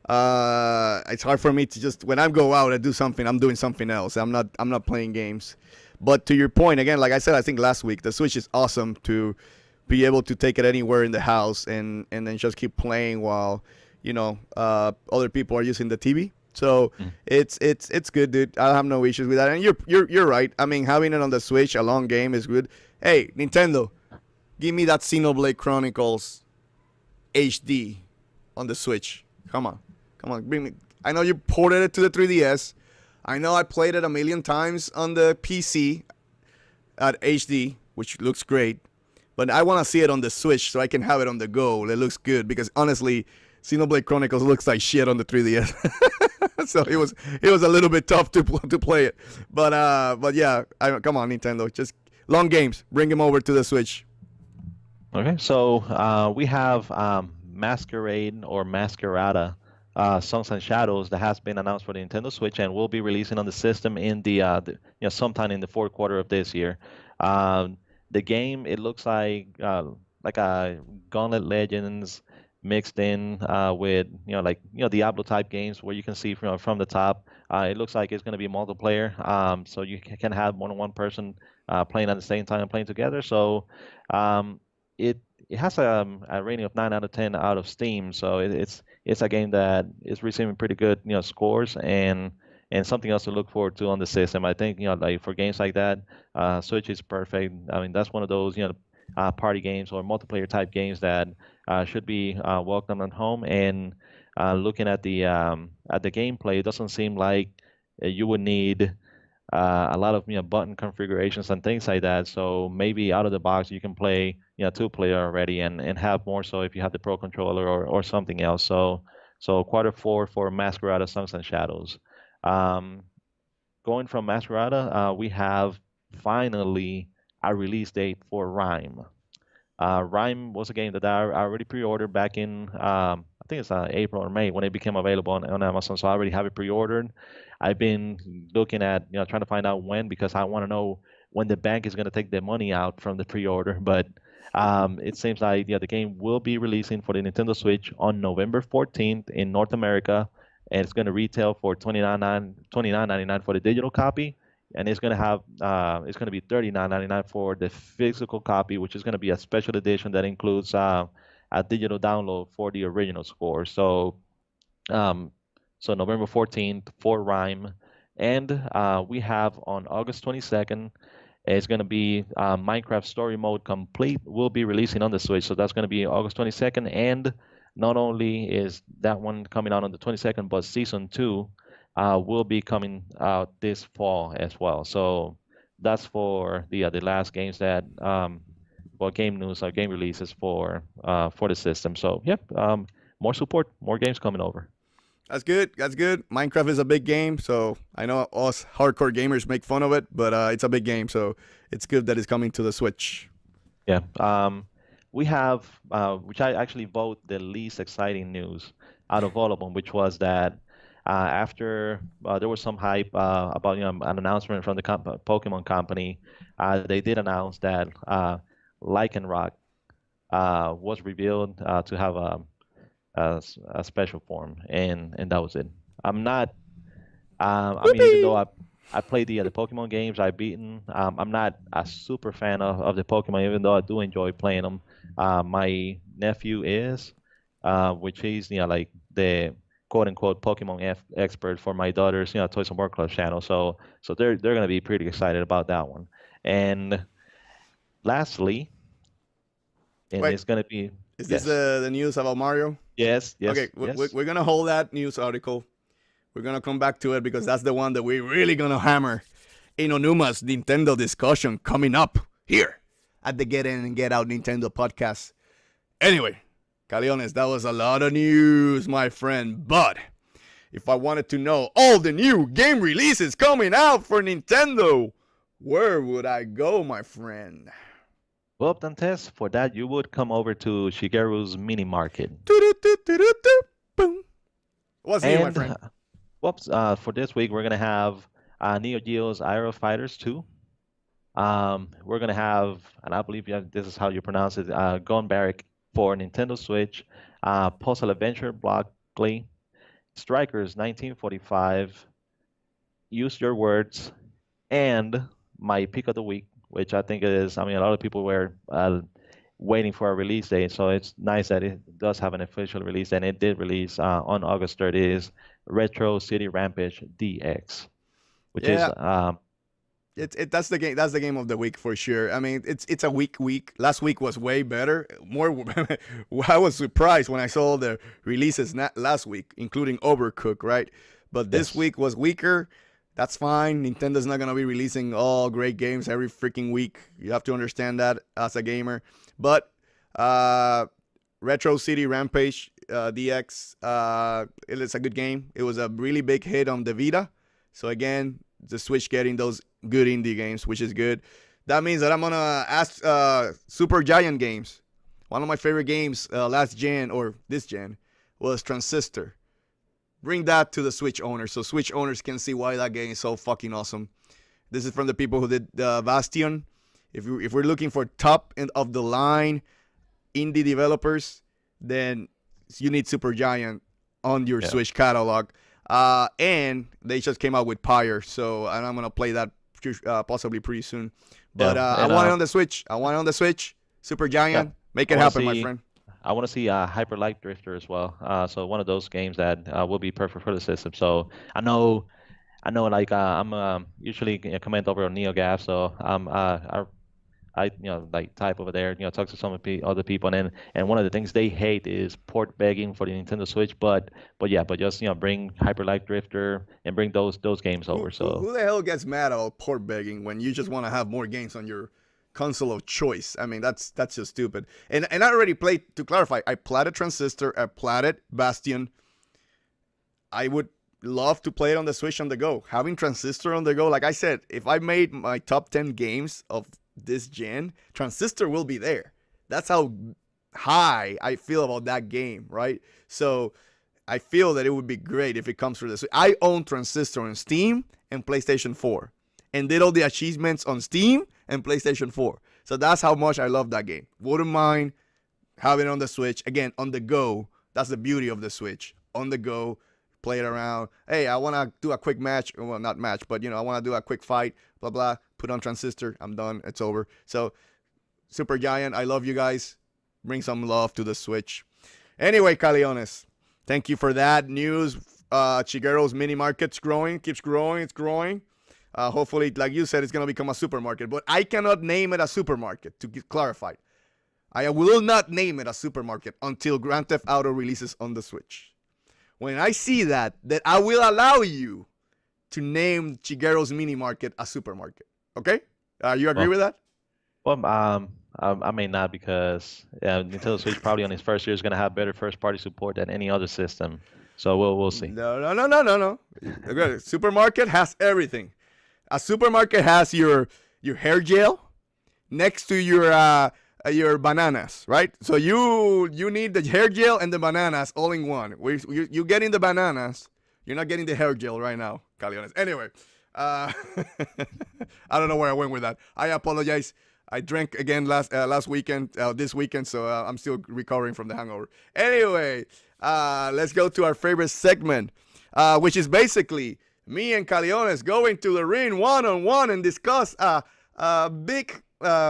It's hard for me to just when I go out and do something, I'm doing something else. I'm not playing games. But to your point, again, like I said, I think last week, the Switch is awesome to be able to take it anywhere in the house and then just keep playing while other people are using the TV. So Mhm. it's good, dude. I have no issues with that. And you're right. I mean, having it on the Switch, a long game is good. Hey, Nintendo, give me that Xenoblade Chronicles HD on the Switch. Come on, bring me. I know you ported it to the 3DS. I know I played it a million times on the PC at HD, which looks great. But I want to see it on the Switch so I can have it on the go. It looks good because honestly, Xenoblade Chronicles looks like shit on the 3DS. So it was a little bit tough to play it. But yeah, come on, Nintendo, just long games, bring them over to the Switch. Okay, so we have Masquerade or Masquerada, Songs and Shadows that has been announced for the Nintendo Switch and will be releasing on the system in sometime in the fourth quarter of this year. Um, the game, it looks like a Gauntlet Legends mixed in with Diablo type games where you can see from the top. It looks like it's going to be multiplayer, so you can have more than one person playing at the same time and playing together. So um, it it has a rating of 9 out of 10 out of Steam. So it's a game that is receiving pretty good scores and something else to look forward to on the system. I think like for games like that, Switch is perfect. I mean that's one of those party games or multiplayer type games that should be welcome at home. And looking at the gameplay, it doesn't seem like you would need a lot of button configurations and things like that. So maybe out of the box you can play two-player already and have more so if you have the Pro controller or something else. So quarter four for Masquerada Songs and Shadows. Um, Going from Masquerada, we have finally a release date for Rhyme. Rhyme was a game that I already pre-ordered back in I think it's April or May when it became available on Amazon. So I already have it pre-ordered. I've been looking at trying to find out when because I want to know when the bank is going to take the money out from the pre-order. But it seems like the game will be releasing for the Nintendo Switch on November 14th in North America, and it's going to retail for 29.99 for the digital copy, and it's going to be 39.99 for the physical copy, which is going to be a special edition that includes a digital download for the original score. Um, so November 14th for Rhyme, and we have on August 22nd. It's going to be Minecraft Story Mode Complete will be releasing on the Switch, so that's going to be August 22nd. And not only is that one coming out on the 22nd, but Season 2 will be coming out this fall as well. So that's for the last games that well, game news or game releases for the system. So yep, more support, more games coming over. That's good. That's good. Minecraft is a big game, so I know us hardcore gamers make fun of it, but it's a big game, so it's good that it's coming to the Switch. Yeah. We have, which I actually vote the least exciting news out of all of them, which was that after there was some hype about an announcement from the Pokemon company, they did announce that Lycanroc was revealed to have a special form, and that was it. I'm not. I mean, even though Whoopee! I played the Pokemon games, I've beaten. I'm not a super fan of the Pokemon, even though I do enjoy playing them. My nephew is, which is like the quote unquote Pokemon expert for my daughter's Toys and Board Club channel. So they're gonna be pretty excited about that one. And lastly, and Wait, it's gonna be is this yes, the news about Mario? yes, Okay, yes, yes. we're gonna hold that news article. We're gonna come back to it because that's the one that we're really gonna hammer in Onuma's Nintendo discussion coming up here at the Get In and Get Out Nintendo podcast. Anyway, Caliones, that was a lot of news, my friend. But if I wanted to know all the new game releases coming out for Nintendo, where would I go, my friend? Well, Dantes, for that you would come over to Shigeru's mini market. Boom. What's new, my And friend? whoops, for this week we're gonna have Neo Geo's Aero Fighters 2. We're gonna have, and I believe this is how you pronounce it, Gone Barrack for Nintendo Switch, Postal Adventure Blockly, Strikers 1945, Use Your Words, and my pick of the week, which I think is, I mean, a lot of people were waiting for a release date, so it's nice that it does have an official release, and it did release on August 3rd. Is Retro City Rampage DX, which is Yeah, that's the game. That's the game of the week for sure. I mean, it's a week. Last week was way better. More. I was surprised when I saw the releases last week, including Overcooked, right? But this yes, week was weaker. That's fine. Nintendo's not gonna be releasing all great games every freaking week. You have to understand that as a gamer. But uh, Retro City Rampage DX, it is a good game. It was a really big hit on the Vita. So again, the Switch getting those good indie games, which is good. That means that I'm gonna ask Super Giant Games. One of my favorite games last gen or this gen was Transistor. Bring that to the Switch owners so Switch owners can see why that game is so fucking awesome. This is from the people who did Bastion. If we're looking for top of the line indie developers, then you need Super Giant on your yeah, Switch catalog. And they just came out with Pyre, so and I'm gonna play that possibly pretty soon. But yeah, I and want it on the Switch. Super yeah, Giant, make I it want to happen, my see. friend. I want to see Hyper Light Drifter as well. So one of those games that will be perfect for the system. So I know, like I'm usually comment over on NeoGaf, so I like type over there, talk to some of the other people, and one of the things they hate is port begging for the Nintendo Switch. But just bring Hyper Light Drifter and bring those games over. So Who the hell gets mad about port begging when you just want to have more games on your console of choice? I mean, that's just stupid. And I already played, to clarify, I platted Transistor, I platted Bastion. I would love to play it on the Switch on the go. Having Transistor on the go, like I said, if I made my top 10 games of this gen, Transistor will be there. That's how high I feel about that game, right? So I feel that it would be great if it comes through this. I own Transistor on Steam and PlayStation 4 and did all the achievements on Steam and PlayStation 4. So that's how much I love that game. Wouldn't mind having it on the Switch. Again, on the go. That's the beauty of the Switch. On the go, play it around. Hey, I want to do a quick match. Well, not match, but, I want to do a quick fight. Blah, blah. Put on Transistor. I'm done. It's over. So, Super Giant, I love you guys. Bring some love to the Switch. Anyway, Caliones, thank you for that news. Shigeru's mini market's growing. Keeps growing. It's growing. Hopefully, like you said, it's going to become a supermarket. But I cannot name it a supermarket, to get clarified. I will not name it a supermarket until Grand Theft Auto releases on the Switch. When I see that I will allow you to name Shigeru's mini market a supermarket. Okay? You agree with that? Well, I may not, because Nintendo Switch probably on its first year is going to have better first-party support than any other system. So we'll see. No. Okay, supermarket has everything. A supermarket has your hair gel next to your bananas, right? So you need the hair gel and the bananas all in one. You getting the bananas. You're not getting the hair gel right now, Caliones. Anyway, I don't know where I went with that. I apologize. I drank again last weekend, this weekend, so I'm still recovering from the hangover. Anyway, let's go to our favorite segment, which is basically me and Caliones going to the ring one-on-one and discuss big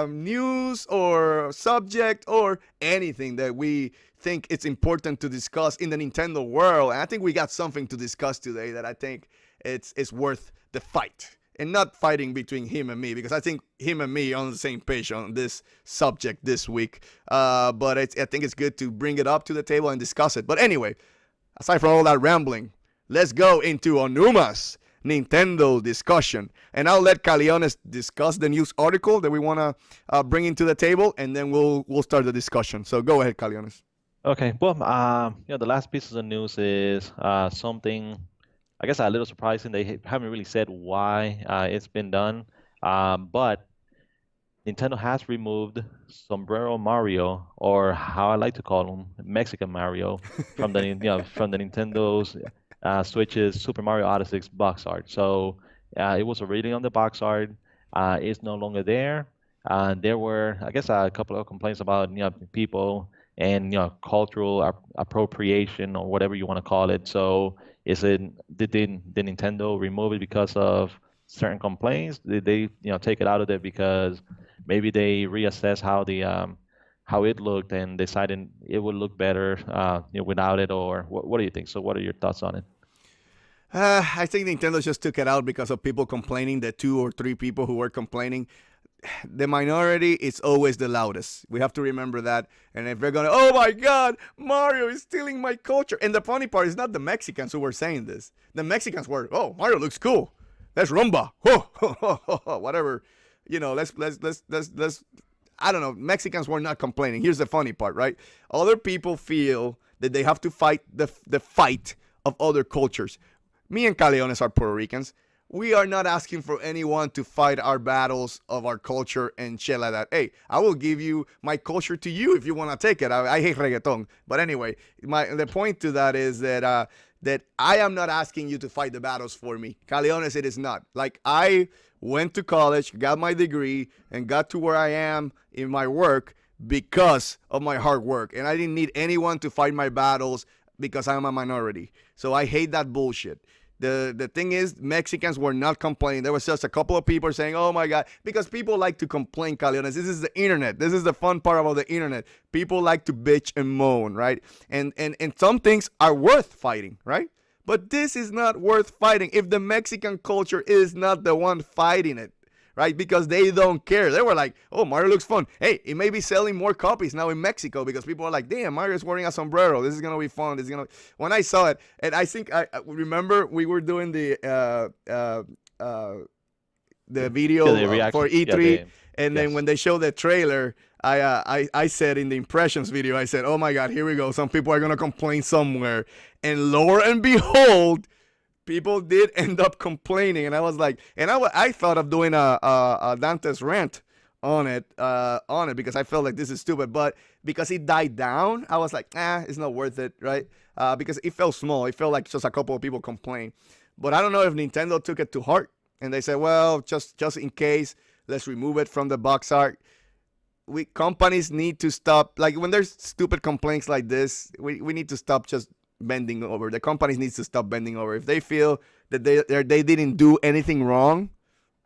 news or subject or anything that we think it's important to discuss in the Nintendo world. And I think we got something to discuss today that I think it's worth the fight. And not fighting between him and me, because I think him and me are on the same page on this subject this week. But I think it's good to bring it up to the table and discuss it. But anyway, aside from all that rambling, let's go into Onuma's Nintendo discussion. And I'll let Caliones discuss the news article that we want to bring into the table, and then we'll start the discussion. So go ahead, Caliones. Okay. Well, the last piece of the news is something, I guess, a little surprising. They haven't really said why it's been done, but Nintendo has removed Sombrero Mario, or how I like to call him, Mexican Mario, from the from the Nintendo's Switch's Super Mario Odyssey box art. So it was already on the box art. It's no longer there. There were, I guess, a couple of complaints about people and cultural appropriation, or whatever you want to call it. So did Nintendo remove it because of certain complaints? Did they take it out of there because maybe they reassessed how it looked and decided it would look better without it? Or what do you think? So what are your thoughts on it? I think Nintendo just took it out because of people complaining. The 2 or 3 people who were complaining, the minority is always the loudest. We have to remember that. And if they're going to, oh my God, Mario is stealing my culture. And the funny part is not the Mexicans who were saying this. The Mexicans were, oh, Mario looks cool. Let's rumba. Whatever. Let's. I don't know. Mexicans were not complaining. Here's the funny part, right? Other people feel that they have to fight the fight of other cultures. Me and Caliones are Puerto Ricans. We are not asking for anyone to fight our battles of our culture and shit like that. Hey, I will give you my culture to you if you want to take it. I hate reggaeton. But anyway, the point to that is that that I am not asking you to fight the battles for me. Caliones, it is not. Like, I went to college, got my degree, and got to where I am in my work because of my hard work. And I didn't need anyone to fight my battles because I'm a minority. So I hate that bullshit. The thing is, Mexicans were not complaining. There was just a couple of people saying, oh my God, because people like to complain, Caliones. This is the internet. This is the fun part about the internet. People like to bitch and moan, right? And some things are worth fighting, right? But this is not worth fighting if the Mexican culture is not the one fighting it, right? Because they don't care. They were like, oh, Mario looks fun. Hey, it may be selling more copies now in Mexico because people are like, damn, Mario's wearing a sombrero. This is gonna be fun. This is gonna. When I saw it, and I think I remember we were doing the Yeah, video the for reaction. Yeah, E3, the and then yes. when they showed the trailer, I said in the impressions video, I said, oh my god, here we go. Some people are gonna complain somewhere, and lo and behold, people did end up complaining, and I was like, and I thought of doing a Dante's rant on it because I felt like this is stupid, but because it died down, I was like, it's not worth it, right? Because it felt small, it felt like just a couple of people complained, but I don't know if Nintendo took it to heart and they said, well, just in case, let's remove it from the box art. We companies need to stop, like when there's stupid complaints like this, we need to stop just bending over. The companies needs to stop bending over. If they feel that they didn't do anything wrong,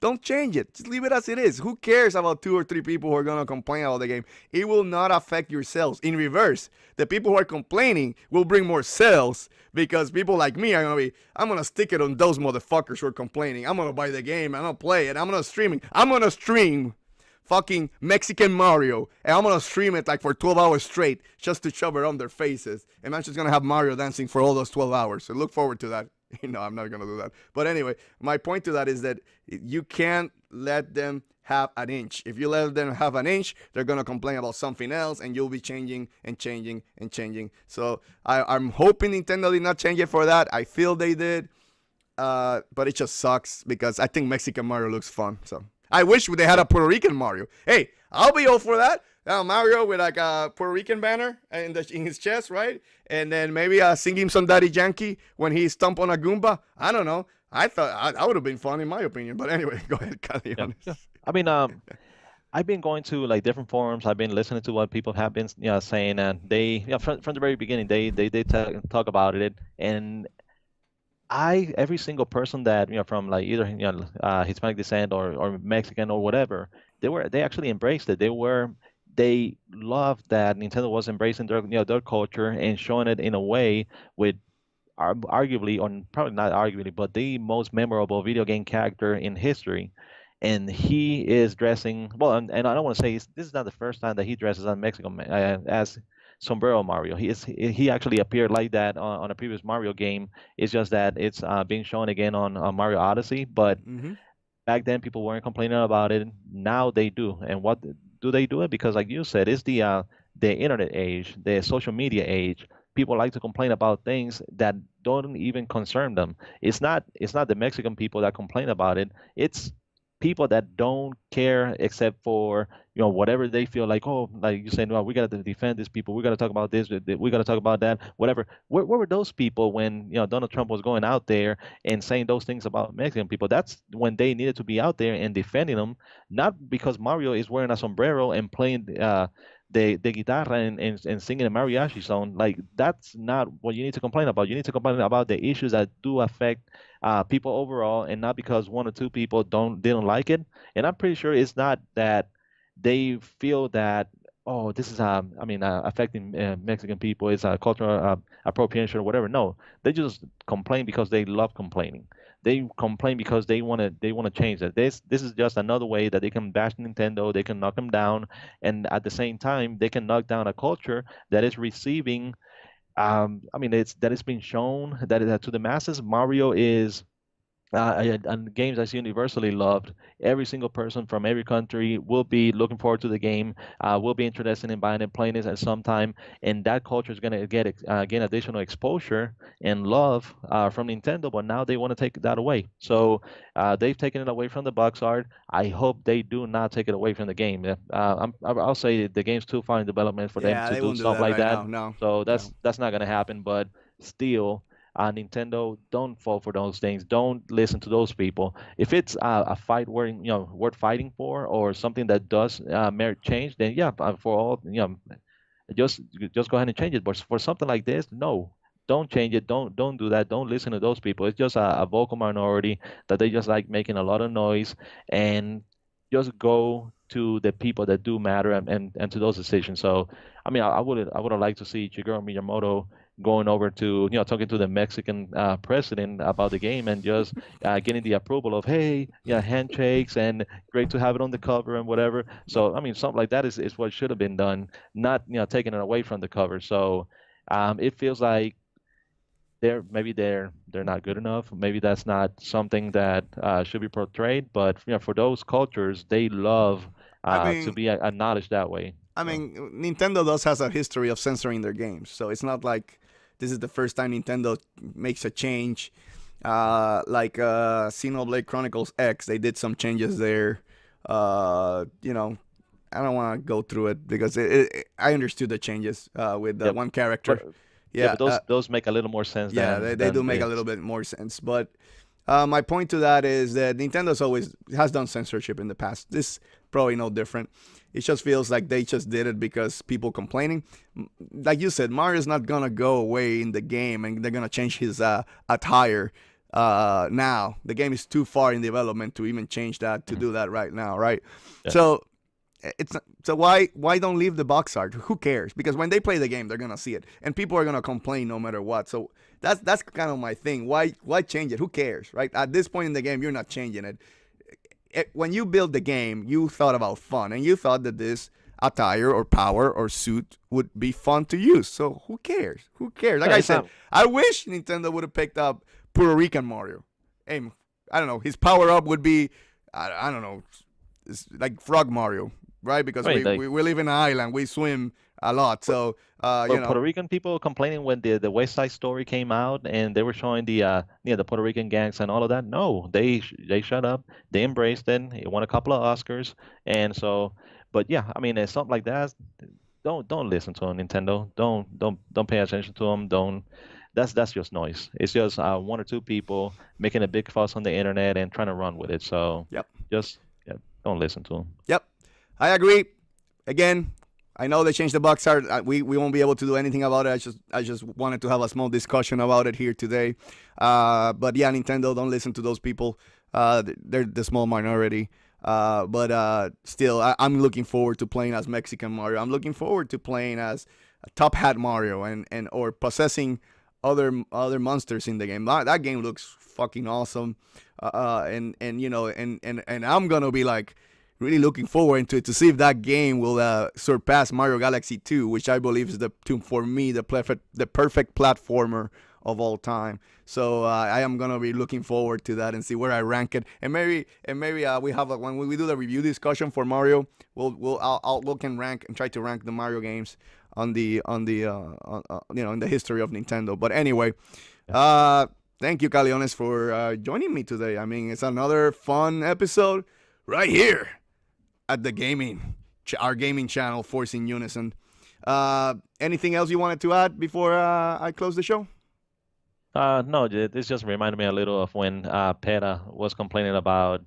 don't change it. Just leave it as it is. Who cares about two or three people who are gonna complain about the game? It will not affect your sales. In reverse, the people who are complaining will bring more sales because people like me are gonna be. I'm gonna stick it on those motherfuckers who are complaining. I'm gonna buy the game. I'm gonna play it. I'm gonna stream it. I'm gonna stream fucking Mexican Mario, and I'm gonna stream it like for 12 hours straight just to shove it on their faces. And I'm just gonna have Mario dancing for all those 12 hours. So look forward to that. No, I'm not gonna do that. But anyway, my point to that is that you can't let them have an inch. If you let them have an inch, they're gonna complain about something else, and you'll be changing and changing and changing. So I'm hoping Nintendo did not change it for that. I feel they did, but it just sucks because I think Mexican Mario looks fun. So I wish they had a Puerto Rican Mario. Hey, I'll be all for that. Mario with like a Puerto Rican banner in his chest, right? And then maybe singing some Daddy Yankee when he stomp on a Goomba. I don't know. I thought that would have been fun in my opinion. But anyway, go ahead, carry Yeah, on. yeah. I mean, I've been going to like different forums. I've been listening to what people have been, saying, and they, from the very beginning, they talk about it, and every single person that from like either Hispanic descent or Mexican or whatever, they actually embraced it. They loved that Nintendo was embracing their culture and showing it in a way with arguably, or probably not arguably, but the most memorable video game character in history. And he is dressing well, and I don't want to say this is not the first time that he dresses as Mexican as Sombrero Mario. He actually appeared like that on a previous Mario game. It's just that it's being shown again on Mario Odyssey. But Mm-hmm. back then, people weren't complaining about it. Now they do. And what do they do it? Because, like you said, it's the internet age, the social media age. People like to complain about things that don't even concern them. It's not the Mexican people that complain about it. It's people that don't care except for whatever they feel like. Oh, like you said, no, we got to defend these people. We got to talk about this. We got to talk about that. Whatever. Where were those people when Donald Trump was going out there and saying those things about Mexican people? That's when they needed to be out there and defending them, not because Mario is wearing a sombrero and playing the guitarra and singing a mariachi song. Like, that's not what you need to complain about. You need to complain about the issues that do affect people overall, and not because one or two people didn't like it. And I'm pretty sure it's not that they feel that, oh, this is affecting Mexican people. It's a cultural appropriation or whatever. No, they just complain because they love complaining. They complain because they want to change it. This is just another way that they can bash Nintendo. They can knock them down, and at the same time, they can knock down a culture that is receiving. It's been shown that to the masses, Mario is and games that's universally loved. Every single person from every country will be looking forward to the game, will be interested in buying it, playing it at some time, and that culture is going to gain additional exposure and love from Nintendo. But now they want to take that away, so they've taken it away from the box art. I hope they do not take it away from the game. I'll say the game's too far in development for them Yeah, to they do won't do stuff that like right that. now. No, So no. that's not going to happen. But still, Nintendo, don't fall for those things. Don't listen to those people. If it's a fight worth fighting for, or something that does merit change, then yeah, for all just just go ahead and change it. But for something like this, no, don't change it. Don't do that. Don't listen to those people. It's just a vocal minority that they just like making a lot of noise, and just go to the people that do matter and to those decisions. So, I mean, I would have liked to see Shigeru Miyamoto going over to, talking to the Mexican president about the game and just getting the approval of, hey, yeah, handshakes and great to have it on the cover and whatever. So, I mean, something like that is what should have been done, not, taking it away from the cover. So, it feels like they're not good enough. Maybe that's not something that should be portrayed. But for those cultures, they love I to mean, be acknowledged that way. I So, mean, Nintendo does has a history of censoring their games, so it's not like this is the first time Nintendo makes a change. Like Xenoblade Chronicles X, they did some changes there. I don't want to go through it because I understood the changes with the yep. one character. But yeah, Yeah, but those make a little more sense yeah, they do than make a little this. bit more sense. But my point to that is that Nintendo's always has done censorship in the past. This probably no different. It just feels like they just did it because people complaining. Like you said, Mario's not gonna go away in the game, and they're gonna change his attire now. The game is too far in development to even change that to Mhm. do that right now, right? Yeah. So so why don't leave the box art? Who cares? Because when they play the game, they're gonna see it, and people are gonna complain no matter what. So that's kind of my thing. Why change it? Who cares, right? At this point in the game, you're not changing it. When you build the game, you thought about fun, and you thought that this attire or power or suit would be fun to use. So who cares? Who cares? Like Yeah, I it's said, not. I wish Nintendo would have picked up Puerto Rican Mario. Hey, I don't know. His power up would be, I don't know, it's like Frog Mario, right? Because Right, like, we live in an island, we swim a lot. but, So but Puerto Rican people complaining when the West Side Story came out and they were showing the Puerto Rican gangs and all of that. No, they shut up. They embraced it. It won a couple of Oscars, and so. But yeah, I mean, it's something like that. Don't listen to them, Nintendo. Don't pay attention to them. Don't. That's just noise. It's just one or two people making a big fuss on the internet and trying to run with it. So yep. just yeah, don't listen to them. Yep, I agree. Again, I know they changed the box art. We won't be able to do anything about it. I just wanted to have a small discussion about it here today. But yeah, Nintendo, don't listen to those people. They're the small minority. But still, I'm looking forward to playing as Mexican Mario. I'm looking forward to playing as Top Hat Mario and or possessing other monsters in the game. That game looks fucking awesome. And I'm gonna be like really looking forward to it to see if that game will surpass Mario Galaxy 2, which I believe is for me the perfect platformer of all time. So I am gonna be looking forward to that and see where I rank it. And maybe we have when we do the review discussion for Mario, I'll look and rank and try to rank the Mario games on the in the history of Nintendo. But anyway, thank you, Caliones, for joining me today. I mean, it's another fun episode right here at the our gaming channel, Force In Unison. Anything else you wanted to add before I close the show? No, this just reminded me a little of when PETA was complaining about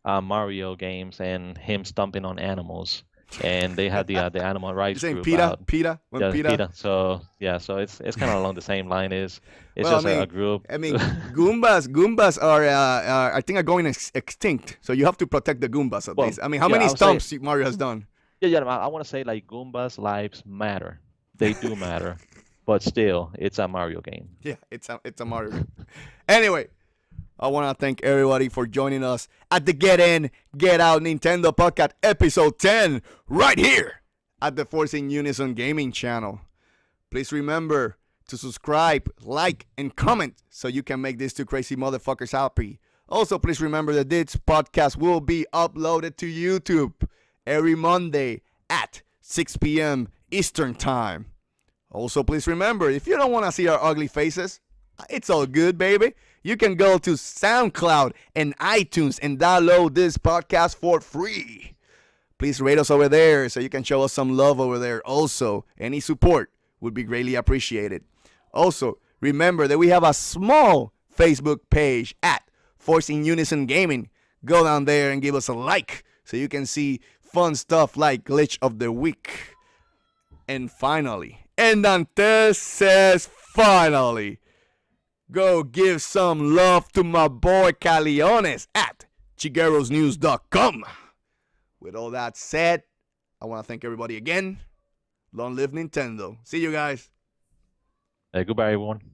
Mario games and him stomping on animals, and they had the animal You're rights saying group PETA? out. PETA? When Yeah, PETA? PETA. So yeah, so it's kind of along the same line. It's Well, just a group. I mean, Goombas are, I think, are going extinct. So you have to protect the Goombas at Well, least. I mean, how yeah, many I would say stomps Mario has done? yeah. I want to say like Goomba's lives matter. They do matter, but still, it's a Mario game. Yeah, it's a Mario game. Anyway, I want to thank everybody for joining us at the Get In, Get Out Nintendo Podcast Episode 10 right here at the Force In Unison Gaming channel. Please remember to subscribe, like, and comment so you can make these two crazy motherfuckers happy. Also, please remember that this podcast will be uploaded to YouTube every Monday at 6 p.m. Eastern Time. Also, please remember, if you don't want to see our ugly faces, it's all good, baby. You can go to SoundCloud and iTunes and download this podcast for free. Please rate us over there so you can show us some love over there. Also, any support would be greatly appreciated. Also, remember that we have a small Facebook page at Force In Unison Gaming. Go down there and give us a like so you can see fun stuff like Glitch of the Week. And finally, and antes says finally, go give some love to my boy Caliones at Chigero'sNews.com. With all that said, I want to thank everybody again. Long live Nintendo. See you guys. Goodbye, everyone.